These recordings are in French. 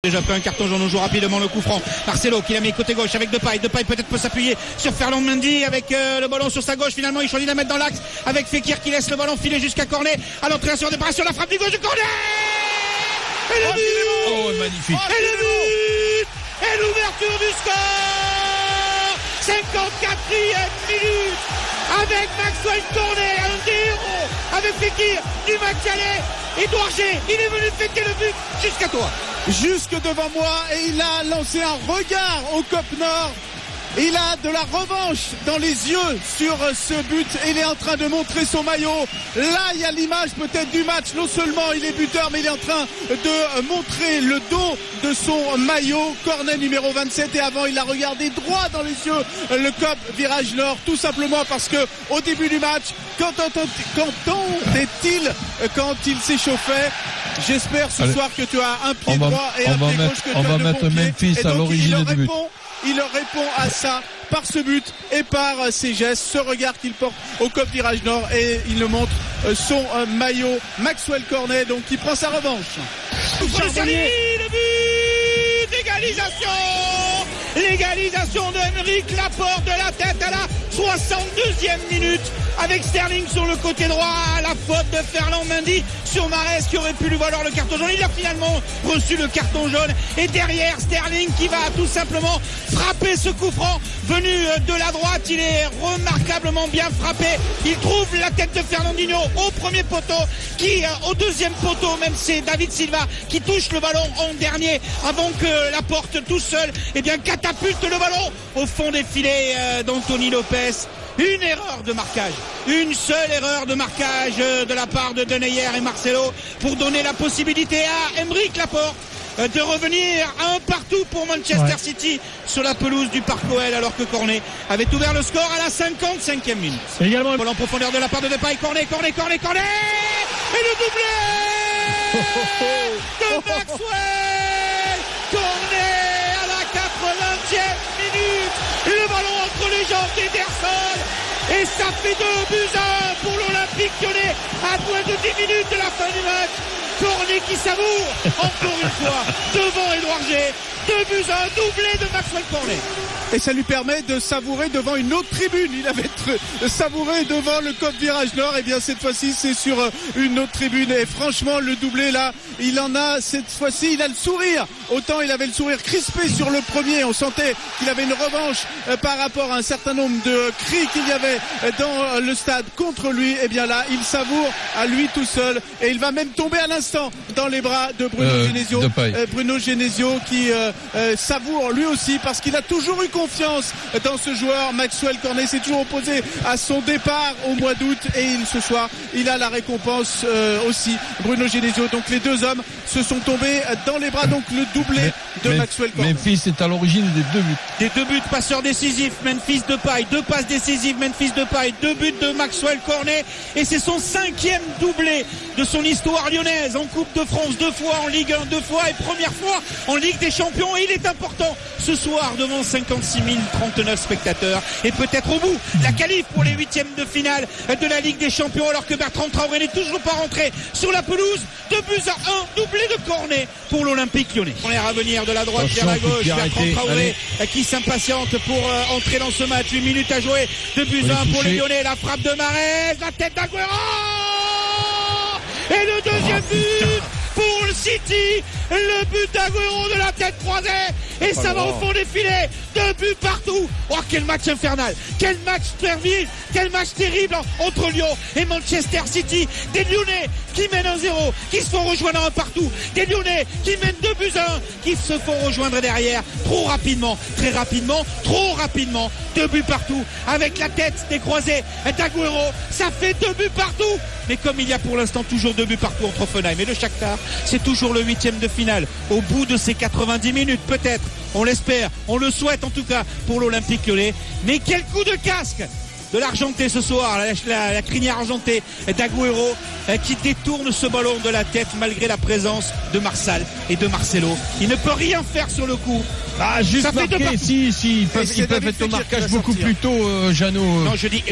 Déjà pris un carton jaune, on joue rapidement le coup franc. Marcelo qui l'a mis côté gauche avec Depay. Depay peut-être peut s'appuyer sur Ferland Mendy avec le ballon sur sa gauche. Finalement il choisit de la mettre dans l'axe avec Fekir qui laisse le ballon filer jusqu'à Cornet. À l'entrée sur déparation, la frappe du gauche de Cornet. Et le but. Oh magnifique. Et le but. Et l'ouverture du score. 54e minute. Avec Maxwell Cornet, un des héros. Avec Fekir du match aller. Edouard G, il est venu fêter le but jusqu'à toi. Jusque devant moi, et il a lancé un regard au COP Nord. Il a de la revanche dans les yeux sur ce but et il est en train de montrer son maillot. Là, il y a l'image peut-être du match. Non seulement il est buteur, mais il est en train de montrer le dos de son maillot. Cornet numéro 27, et avant, il a regardé droit dans les yeux le COP Virage Nord, tout simplement parce que au début du match, qu'entendait-il quand il s'échauffait? J'espère ce soir que tu as un pied droit et un pied gauche, que tu as de bons pieds. On va mettre Memphis à l'origine du but. Il répond à ça par ce but et par ses gestes, ce regard qu'il porte au COP Virage Nord, et il le montre son maillot. Maxwell Cornet donc qui prend sa revanche. Le but d'égalisation de Aymeric Laporte de la tête à la 62e minute avec Sterling sur le côté droit. La faute de Ferland Mendy sur Mahrez qui aurait pu lui valoir le carton jaune. Il a finalement reçu le carton jaune, et derrière Sterling qui va tout simplement frapper ce coup franc venu de la droite. Il est remarquablement bien frappé. Il trouve la tête de Fernandinho au premier poteau, qui au deuxième poteau, même c'est David Silva qui touche le ballon en dernier avant que Laporte tout seul catapulte le ballon au fond des filets d'Anthony Lopez. Une erreur de marquage, une seule erreur de marquage de la part de Denayer et Marcelo pour donner la possibilité à Aymeric Laporte de revenir à un partout pour Manchester City sur la pelouse du Parc OL, alors que Cornet avait ouvert le score à la 55e minute. Également en profondeur de la part de Depay. Cornet et le doublé de Maxwell Cornet à la 80e minute. Le ballon entre les jambes d'Ederson. Et ça fait 2-1 pour l'Olympique Lyonnais à moins de 10 minutes de la fin du match. Cornet qui savoure encore une fois devant Edouard G. 2-1, doublé de Maxwell Cornet. Et ça lui permet de savourer devant une autre tribune. Il avait savouré devant le COP Virage Nord. Et bien cette fois-ci c'est sur une autre tribune. Et franchement le doublé là, il en a cette fois-ci, il a le sourire. Autant il avait le sourire crispé sur le premier. On sentait qu'il avait une revanche par rapport à un certain nombre de cris qu'il y avait dans le stade contre lui. Et bien là il savoure à lui tout seul. Et il va même tomber à l'instant dans les bras de Bruno Genesio. Bruno Genesio qui savoure lui aussi, parce qu'il a toujours eu confiance dans ce joueur. Maxwell Cornet s'est toujours opposé à son départ au mois d'août, et ce soir il a la récompense aussi, Bruno Genesio. Donc les deux hommes se sont tombés dans les bras. Donc le doublé de Maxwell Cornet. Memphis est à l'origine des deux buts. Des deux buts, passeur décisif Memphis Depay, deux passes décisives Memphis Depay, deux buts de Maxwell Cornet, et c'est son 5e doublé de son histoire lyonnaise, en Coupe de France 2 fois, en Ligue 1 2 fois, et première fois en Ligue des Champions. Et il est important ce soir devant 56 039 spectateurs, et peut-être au bout la qualif pour les 8e de finale de la Ligue des Champions, alors que Bertrand Traoré n'est toujours pas rentré sur la pelouse. 2-1, doublé de Cornet pour l'Olympique Lyonnais. On est à venir de la droite vers la gauche. Bertrand Traoré qui s'impatiente pour entrer dans ce match. 8 minutes à jouer. 2-1 pour les Lyonnais. La frappe de Mahrez, la tête d'Aguero, et le deuxième but pour le City. Le but d'Aguero de la tête croisée, et ça va au fond des filets. 2 buts partout. Oh, quel match infernal, quel match terrible, quel match terrible entre Lyon et Manchester City. Des Lyonnais qui mènent 1-0, qui se font rejoindre un partout. Des Lyonnais qui mènent 2-1, qui se font rejoindre derrière trop rapidement, très rapidement, trop rapidement. 2 buts partout avec la tête décroisée d'Aguero. Ça fait 2 buts partout. Mais comme il y a pour l'instant toujours 2 buts partout entre Offenheim et le Shakhtar, c'est toujours le 8e de finale. Au bout de ces 90 minutes, peut-être, on l'espère, on le souhaite en tout cas pour l'Olympique Lyonnais. Mais quel coup de casque de l'Argenté ce soir, la crinière argentée d'Aguero qui détourne ce ballon de la tête malgré la présence de Marsal et de Marcelo. Il ne peut rien faire sur le coup, Ah, juste ça fait marqué, si, ils peuvent être au marquage beaucoup plus tôt, Jeannot. Non, je dis,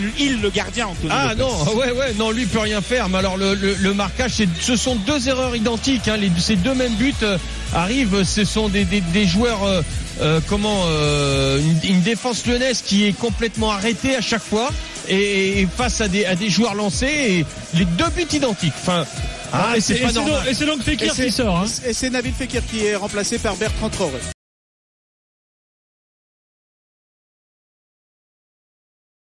le gardien, Anthony. Ah Lopez. non, non, lui peut rien faire. Mais alors le marquage, ce sont deux erreurs identiques. Hein. Ces deux mêmes buts arrivent. Ce sont des joueurs, une défense lyonnaise qui est complètement arrêtée à chaque fois et face à des joueurs lancés. Et les deux buts identiques. Enfin. C'est pas normal. Et c'est donc Fekir qui sort. Hein. Et c'est Nabil Fekir qui est remplacé par Bertrand Traoré.